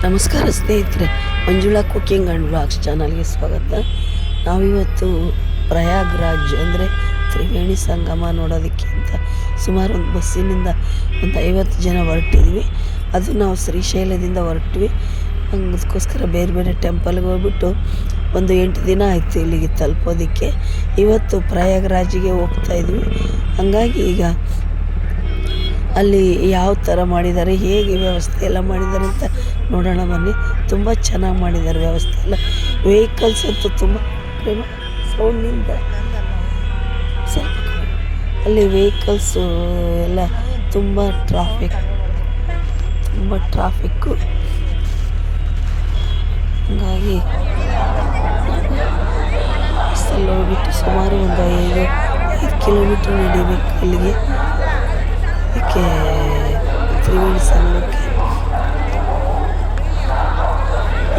ನಮಸ್ಕಾರ ಸ್ನೇಹಿತರೆ, Manjula cooking and vlogs ಚಾನಲ್ಗೆ ಸ್ವಾಗತ. ನಾವಿವತ್ತು ಪ್ರಯಾಗ್ರಾಜ್ ಅಂದರೆ ತ್ರಿವೇಣಿ ಸಂಗಮ ನೋಡೋದಕ್ಕೆ ಅಂತ ಸುಮಾರು ಒಂದು ಬಸ್ಸಿನಿಂದ ಒಂದು 50 ಜನ ಹೊರಟಿದ್ವಿ. ಅದು ನಾವು ಶ್ರೀಶೈಲದಿಂದ ಹೊರಟ್ವಿ. ಅದಕ್ಕೋಸ್ಕರ ಬೇರೆ ಬೇರೆ ಟೆಂಪಲ್ಗೆ ಹೋಗ್ಬಿಟ್ಟು ಒಂದು 8 ದಿನ ಆಯಿತು ಇಲ್ಲಿಗೆ ತಲುಪೋದಕ್ಕೆ. ಇವತ್ತು ಪ್ರಯಾಗ್ರಾಜಿಗೆ ಹೋಗ್ತಾಯಿದ್ವಿ. ಹಂಗಾಗಿ ಈಗ ಅಲ್ಲಿ ಯಾವ ಥರ ಮಾಡಿದ್ದಾರೆ, ಹೇಗೆ ವ್ಯವಸ್ಥೆ ಎಲ್ಲ ಮಾಡಿದ್ದಾರೆ ಅಂತ ನೋಡೋಣ ಬನ್ನಿ. ತುಂಬ ಚೆನ್ನಾಗಿ ಮಾಡಿದ್ದಾರೆ ವ್ಯವಸ್ಥೆ ಎಲ್ಲ. ವೆಹಿಕಲ್ಸ್ ಅಂತೂ ತುಂಬ ಸೌಂಡಿಂದ ಸ್ವಲ್ಪ ಅಲ್ಲಿ ವೆಹಿಕಲ್ಸು ಎಲ್ಲ ತುಂಬ ಟ್ರಾಫಿಕ್ಕು. ಹಂಗಾಗಿ ಬಸ್ಸಲ್ಲಿ ಹೋಗ್ಬಿಟ್ಟು ಸುಮಾರು ಒಂದು 5 ಕಿಲೋಮೀಟ್ರ್ ನಡಿಬೇಕು ಅಲ್ಲಿಗೆ, ಅದಕ್ಕೆ ತ್ರಿವೇಣಿ ಸಂಗಮಕ್ಕೆ.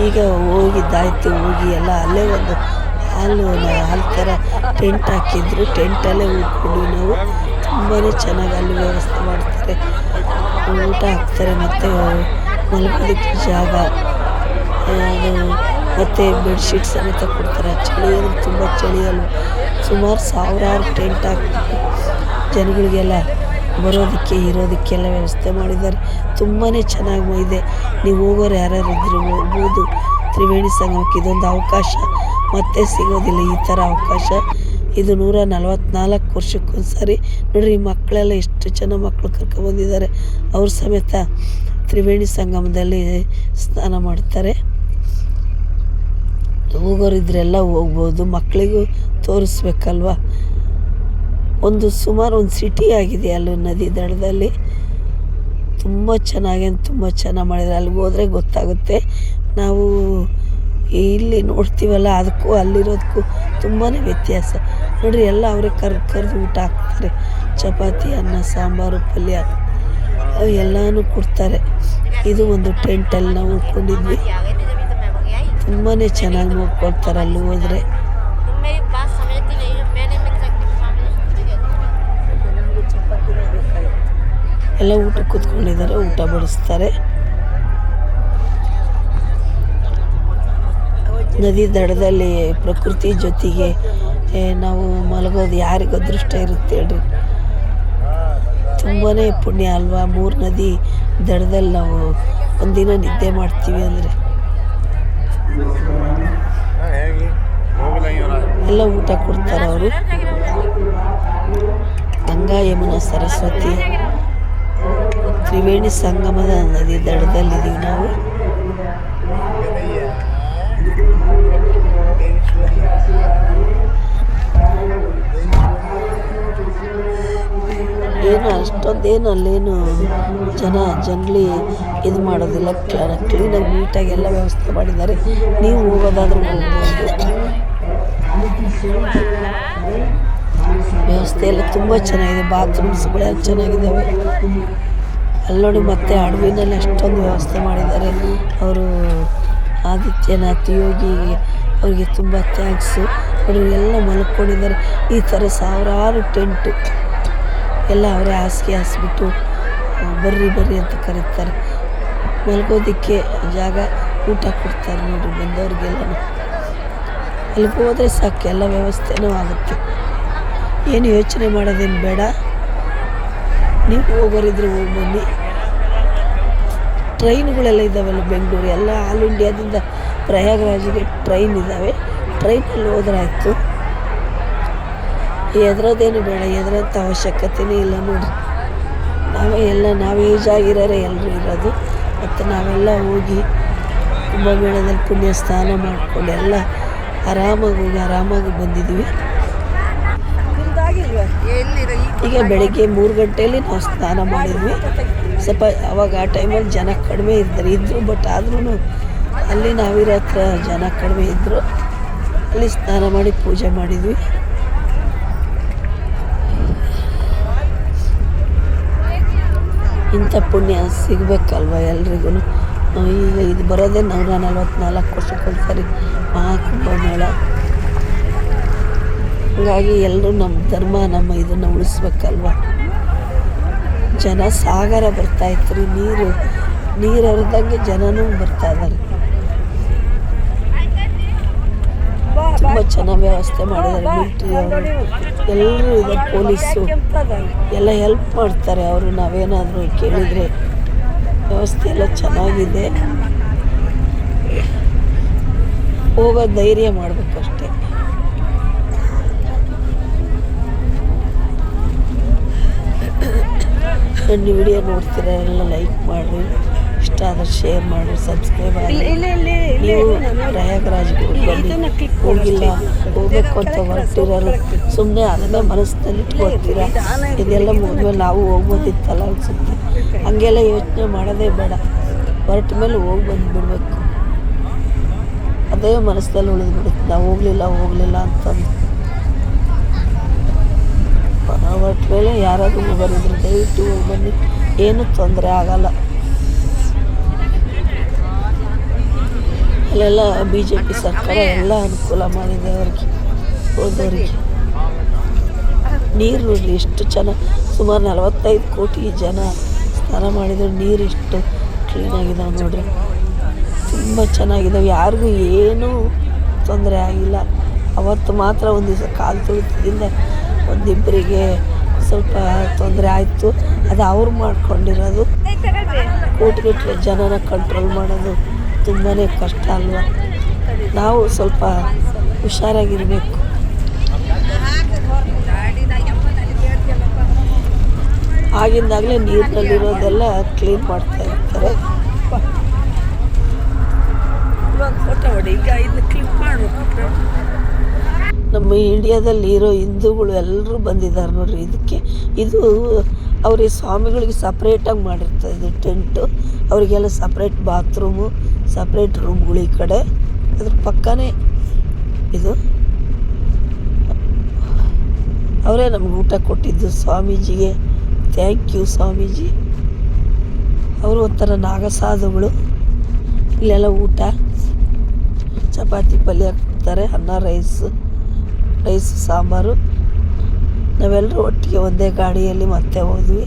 ಈಗ ಹೋಗಿದ್ದಾಯ್ತು. ಹೋಗಿ ಎಲ್ಲ ಅಲ್ಲೇ ಒಂದು ಹಾಲು ಥರ ಟೆಂಟ್ ಹಾಕಿದ್ರು. ಟೆಂಟಲ್ಲೇ ಉಳ್ಕೊಂಡ್ವಿ ನಾವು. ತುಂಬಾ ಚೆನ್ನಾಗಿ ಅಲ್ಲಿ ವ್ಯವಸ್ಥೆ ಮಾಡ್ತಾರೆ, ಊಟ ಹಾಕ್ತಾರೆ, ಮತ್ತು ಮಲಗೋದಕ್ಕೆ ಜಾಗ, ಮತ್ತು ಬೆಡ್ಶೀಟ್ ಸಮೇತ ಕೊಡ್ತಾರೆ. ಚಳಿ ಅಂದರೆ ತುಂಬ ಚಳಿ ಅಲ್ವ. ಸುಮಾರು ಸಾವಿರಾರು ಟೆಂಟ್ ಹಾಕ್ಬಿಟ್ಟು ಜನಗಳಿಗೆಲ್ಲ ಬರೋದಕ್ಕೆ ಇರೋದಕ್ಕೆಲ್ಲ ವ್ಯವಸ್ಥೆ ಮಾಡಿದ್ದಾರೆ. ತುಂಬಾ ಚೆನ್ನಾಗಿ ಇದೆ. ನೀವು ಹೋಗೋರು ಯಾರ್ಯಾರು ಇದ್ದರೂ ಹೋಗ್ಬೋದು ತ್ರಿವೇಣಿ ಸಂಗಮಕ್ಕೆ. ಇದೊಂದು ಅವಕಾಶ ಮತ್ತೆ ಸಿಗೋದಿಲ್ಲ, ಈ ಥರ ಅವಕಾಶ. ಇದು 144 ವರ್ಷಕ್ಕೊಂದು ಸಾರಿ. ನೋಡಿರಿ, ಈ ಮಕ್ಕಳೆಲ್ಲ ಎಷ್ಟು ಜನ ಮಕ್ಕಳು ಕರ್ಕೊಬಂದಿದ್ದಾರೆ. ಅವ್ರ ಸಮೇತ ತ್ರಿವೇಣಿ ಸಂಗಮದಲ್ಲಿ ಸ್ನಾನ ಮಾಡ್ತಾರೆ. ಹೋಗೋರಿದ್ರೆಲ್ಲ ಹೋಗ್ಬೋದು, ಮಕ್ಕಳಿಗೂ ತೋರಿಸ್ಬೇಕಲ್ವ. ಸುಮಾರು ಒಂದು ಸಿಟಿ ಆಗಿದೆ ಅಲ್ಲಿ ನದಿ ದಡದಲ್ಲಿ. ತುಂಬ ಚೆನ್ನಾಗಿ ಮಾಡಿದ್ದಾರೆ. ಅಲ್ಲಿಗೆ ಹೋದರೆ ಗೊತ್ತಾಗುತ್ತೆ. ನಾವು ಇಲ್ಲಿ ನೋಡ್ತೀವಲ್ಲ, ಅದಕ್ಕೂ ಅಲ್ಲಿರೋದಕ್ಕೂ ತುಂಬಾ ವ್ಯತ್ಯಾಸ. ನೋಡಿರಿ, ಎಲ್ಲ ಅವರೇ ಕರೆದು ಊಟ ಹಾಕ್ತಾರೆ. ಚಪಾತಿ, ಅನ್ನ, ಸಾಂಬಾರು, ಪಲ್ಯ ಎಲ್ಲನೂ ಕೊಡ್ತಾರೆ. ಇದು ಒಂದು ಟೆಂಟಲ್ಲಿ ನಾವು ಉಳ್ಕೊಂಡಿದ್ವಿ. ತುಂಬಾ ಚೆನ್ನಾಗಿ ನೋಡ್ಕೊಳ್ತಾರೆ ಅಲ್ಲಿ ಹೋದರೆ. ಎಲ್ಲ ಊಟ ಕೂತ್ಕೊಂಡಿದ್ದಾರೆ, ಊಟ ಬಡಿಸ್ತಾರೆ. ನದಿ ದಡದಲ್ಲಿ ಪ್ರಕೃತಿ ಜೊತೆಗೆ ನಾವು ಮಲಗೋದು ಯಾರಿಗೂ ಅದೃಷ್ಟ ಇರುತ್ತೆ ಹೇಳ್ರಿ. ತುಂಬಾ ಪುಣ್ಯ ಅಲ್ವಾ. 3 ನದಿ ದಡದಲ್ಲಿ ನಾವು ಒಂದಿನ ನಿದ್ದೆ ಮಾಡ್ತೀವಿ ಅಂದರೆ. ಎಲ್ಲ ಊಟ ಕೊಡ್ತಾರೆ ಅವರು. ಗಂಗಾ, ಯಮುನಾ, ಸರಸ್ವತಿ, ತ್ರಿವೇಣಿ ಸಂಗಮದ ನದಿ ದಡದಲ್ಲಿದ್ದೀವಿ ನಾವು. ಏನು ಅಷ್ಟೊಂದೇನು ಅಲ್ಲೇನು ಜನಲಿ ಇದು ಮಾಡೋದಿಲ್ಲ. ಕ್ಲೀನಾಗಿ ನೀಟಾಗಿ ಎಲ್ಲ ವ್ಯವಸ್ಥೆ ಮಾಡಿದ್ದಾರೆ. ನೀವು ಹೋಗೋದಾದ್ರೂ ಹೋಗ್ಬೋದು. ವ್ಯವಸ್ಥೆ ಎಲ್ಲ ತುಂಬ ಚೆನ್ನಾಗಿದೆ. ಬಾತ್ರೂಮ್ಸ್ಗಳೆಲ್ಲ ಚೆನ್ನಾಗಿದ್ದಾವೆ. ಅಲ್ಲೋಡಿ, ಮತ್ತೆ ಅಡವಿನಲ್ಲಿ ಅಷ್ಟೊಂದು ವ್ಯವಸ್ಥೆ ಮಾಡಿದ್ದಾರೆ ಅವರು. ಆದಿತ್ಯನಾಥ್ ಯೋಗಿ ಅವರಿಗೆ ತುಂಬ ಥ್ಯಾಂಕ್ಸು. ಅವರು ಎಲ್ಲ ಮಲ್ಕೊಂಡಿದ್ದಾರೆ. ಈ ಥರ ಸಾವಿರಾರು ಟೆಂಟು ಎಲ್ಲ ಅವರೇ ಹಾಸಿಬಿಟ್ಟು ಬರ್ರಿ ಅಂತ ಕರೀತಾರೆ. ಮಲ್ಗೋದಕ್ಕೆ ಜಾಗ, ಊಟ ಕೊಡ್ತಾರೆ. ನೋಡಿ, ಬಂದವ್ರಿಗೆಲ್ಲ ಅಲ್ಲಿಗೆ ಹೋದರೆ ಸಾಕು, ಎಲ್ಲ ವ್ಯವಸ್ಥೆನೂ ಆಗುತ್ತೆ. ಏನು ಯೋಚನೆ ಮಾಡೋದೇನು ಬೇಡ. ನೀವು ಹೋಗೋರಿದ್ರೆ ಹೋಗಿ ಬನ್ನಿ. ಟ್ರೈನ್ಗಳೆಲ್ಲ ಇದ್ದಾವೆಲ್ಲ ಬೆಂಗಳೂರು ಎಲ್ಲ ಆಲ್ ಇಂಡಿಯಾದಿಂದ ಪ್ರಯಾಗ್ರಾಜಿಗೆ ಟ್ರೈನ್ ಇದ್ದಾವೆ. ಟ್ರೈನಲ್ಲಿ ಹೋದ್ರಾಯ್ತು. ಹೆದರೋದೇನು ಬೇಡ, ಹೆದರೋಂಥ ಅವಶ್ಯಕತೆಯೇ ಇಲ್ಲ. ನೋಡಿ, ನಾವೇ ಏಜ್ ಆಗಿರೋರೆ ಎಲ್ಲರೂ ಇರೋದು. ಮತ್ತು ನಾವೆಲ್ಲ ಹೋಗಿ ಕುಂಭಮೇಳದಲ್ಲಿ ಪುಣ್ಯ ಸ್ನಾನ ಮಾಡಿಕೊಂಡು ಎಲ್ಲ ಆರಾಮಾಗಿ ಬಂದಿದ್ವಿ. ಈಗ ಬೆಳಗ್ಗೆ 3 ಗಂಟೆಯಲ್ಲಿ ನಾವು ಸ್ನಾನ ಮಾಡಿದ್ವಿ. ಸ್ವಲ್ಪ ಅವಾಗ ಆ ಟೈಮಲ್ಲಿ ಜನ ಕಡಿಮೆ ಇದ್ದರು. ಬಟ್ ಆದ್ರೂ ಅಲ್ಲಿ ನಾವಿರೋ ಹತ್ರ ಜನ ಕಡಿಮೆ ಇದ್ದರು. ಅಲ್ಲಿ ಸ್ನಾನ ಮಾಡಿ ಪೂಜೆ ಮಾಡಿದ್ವಿ. ಇಂಥ ಪುಣ್ಯ ಸಿಗಬೇಕಲ್ವ ಎಲ್ರಿಗೂ. ಈಗ ಇದು ಬರೋದೇ 144 ವರ್ಷಕ್ಕೊಂದು ಸಾರಿ ಮಹಾಕುಂಭಮೇಳ. ಹಾಗಾಗಿ ಎಲ್ಲರೂ ನಮ್ಮ ಧರ್ಮ, ನಮ್ಮ ಇದನ್ನು ಉಳಿಸ್ಬೇಕಲ್ವ. ಜನ ಸಾಗರ ಬರ್ತಾಯಿತ್ತು ರೀ. ನೀರು ನೀರು ಹರಿದಂಗೆ ಜನನೂ ಬರ್ತಾ ಇದ್ದಾರೆ. ತುಂಬ ಚೆನ್ನಾಗಿ ವ್ಯವಸ್ಥೆ ಮಾಡಿದ್ದಾರೆ. ಮಿಲ್ಟ್ರಿ ಅವರು ಎಲ್ಲರೂ ಇದೆ, ಪೊಲೀಸು ಎಲ್ಲ ಹೆಲ್ಪ್ ಮಾಡ್ತಾರೆ. ಅವರು ನಾವೇನಾದರೂ ಕೇಳಿದರೆ ವ್ಯವಸ್ಥೆ ಎಲ್ಲ ಚೆನ್ನಾಗಿದೆ. ಹೋಗೋ ಧೈರ್ಯ ಮಾಡಬೇಕಷ್ಟೆ. ನನ್ನ ವಿಡಿಯೋ ನೋಡ್ತೀರ ಎಲ್ಲ ಲೈಕ್ ಮಾಡಿರಿ, ಇಷ್ಟ ಆದರೆ ಶೇರ್ ಮಾಡಿರಿ, ಸಬ್ಸ್ಕ್ರೈಬ್ ಆಗಿ. ನೀವು ಪ್ರಯಾಗ್ರಾಜ್ಗೆ ಹೋಗಿಲ್ಲ, ಹೋಗ್ಬೇಕು ಅಂತ ಹೊರಟಿರೋರು ಸುಮ್ಮನೆ ಅದನ್ನೇ ಮನಸ್ಸಿನಲ್ಲಿ ಇಟ್ಕೊಳ್ತೀರಾ. ಇದೆಲ್ಲ ಮುಗಿದ್ಮೇಲೆ ನಾವು ಹೋಗ್ಬೋದಿತ್ತಲ್ಲ ಅನ್ಸುತ್ತೆ. ಹಂಗೆಲ್ಲ ಯೋಚನೆ ಮಾಡೋದೇ ಬೇಡ. ಹೊರಟ ಮೇಲೆ ಹೋಗಿ ಬಂದುಬಿಡ್ಬೇಕು. ಅದೇ ಮನಸ್ಸಲ್ಲಿ ಉಳಿದ್ಬಿಡುತ್ತೆ, ನಾವು ಹೋಗಲಿಲ್ಲ ಅಂತಂದು. ಹೊರಟ ಮೇಲೆ ಯಾರಾದರೂ ಬರೋದ್ರು ದಯವಿಟ್ಟು ಹೋಗಿ ಬನ್ನಿ, ಏನೂ ತೊಂದರೆ ಆಗಲ್ಲ. ಅಲ್ಲೆಲ್ಲ BJP ಸರ್ಕಾರ ಎಲ್ಲ ಅನುಕೂಲ ಮಾಡಿದೆ ಅವ್ರಿಗೆ, ಹೋದವ್ರಿಗೆ. ನೀರು ನೋಡ್ರಿ ಎಷ್ಟು ಚೆನ್ನಾಗಿ, ಸುಮಾರು 45 ಕೋಟಿ ಜನ ಸ್ನಾನ ಮಾಡಿದ್ರು. ನೀರು ಇಷ್ಟು ಕ್ಲೀನಾಗಿದ್ದಾವೆ ನೋಡ್ರಿ, ತುಂಬ ಚೆನ್ನಾಗಿದ್ದಾವೆ. ಯಾರಿಗೂ ಏನೂ ತೊಂದರೆ ಆಗಿಲ್ಲ. ಅವತ್ತು ಮಾತ್ರ ಒಂದು ದಿವಸ ಕಾಲು ತುಳಿತದಿಂದ ಒಂದಿಬ್ಬರಿಗೆ ಸ್ವಲ್ಪ ತೊಂದರೆ ಆಯಿತು. ಅದು ಅವ್ರು ಮಾಡ್ಕೊಂಡಿರೋದು. ಕೋಟಿಗಟ್ಟಲೆ ಜನನ ಕಂಟ್ರೋಲ್ ಮಾಡೋದು ತುಂಬಾ ಕಷ್ಟ ಅಲ್ವಾ. ನಾವು ಸ್ವಲ್ಪ ಹುಷಾರಾಗಿರಬೇಕು. ಆಗಿಂದಾಗಲೇ ನೀರಿನಲ್ಲಿರೋದೆಲ್ಲ ಕ್ಲೀನ್ ಮಾಡ್ತಾ ಇರ್ತಾರೆ. ನಮ್ಮ ಇಂಡಿಯಾದಲ್ಲಿ ಇರೋ ಹಿಂದೂಗಳು ಎಲ್ಲರೂ ಬಂದಿದ್ದಾರೆ ನೋಡ್ರಿ ಇದಕ್ಕೆ. ಇದು ಅವ್ರಿಗೆ ಸ್ವಾಮಿಗಳಿಗೆ ಸಪ್ರೇಟಾಗಿ ಮಾಡಿರ್ತಾರೆ ಇದು ಟೆಂಟು. ಅವರಿಗೆಲ್ಲ ಸಪ್ರೇಟ್ ಬಾತ್ರೂಮು, ಸಪ್ರೇಟ್ ರೂಮ್ಗಳು ಈ ಕಡೆ. ಅದ್ರ ಪಕ್ಕನೇ ಇದು. ಅವರೇ ನಮ್ಗೆ ಊಟ ಕೊಟ್ಟಿದ್ದು ಸ್ವಾಮೀಜಿಗೆ. Thank you Swamiji. ಅವರು ಒಂಥರ ನಾಗಸಾಧುಗಳು. ಇಲ್ಲೆಲ್ಲ ಊಟ ಚಪಾತಿ ಪಲ್ಯ ಕೊಡ್ತಾರೆ, ಅನ್ನ ರೈಸು ಸಾಂಬಾರು. ನಾವೆಲ್ಲರೂ ಒಟ್ಟಿಗೆ ಒಂದೇ ಗಾಡಿಯಲ್ಲಿ ಮತ್ತೆ ಹೋದ್ವಿ.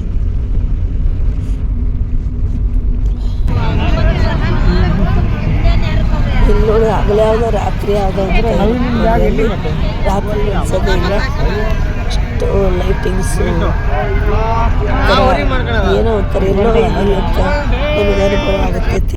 ಇಲ್ಲಿ ನೋಡಿ ಹಗಲು ಯಾವುದೋ ರಾತ್ರಿ ಯಾವುದೋ ಅಂದರೆ ರಾತ್ರಿ ಅನ್ಸೋದೇ ಇಲ್ಲ. ಅಷ್ಟು ಲೈಟಿಂಗ್ಸು ಏನೋ ಒಂಥರ ಎಲ್ಲೋ ಅಂತ ನನಗೆ ಅನುಭವ ಆಗುತ್ತೆ.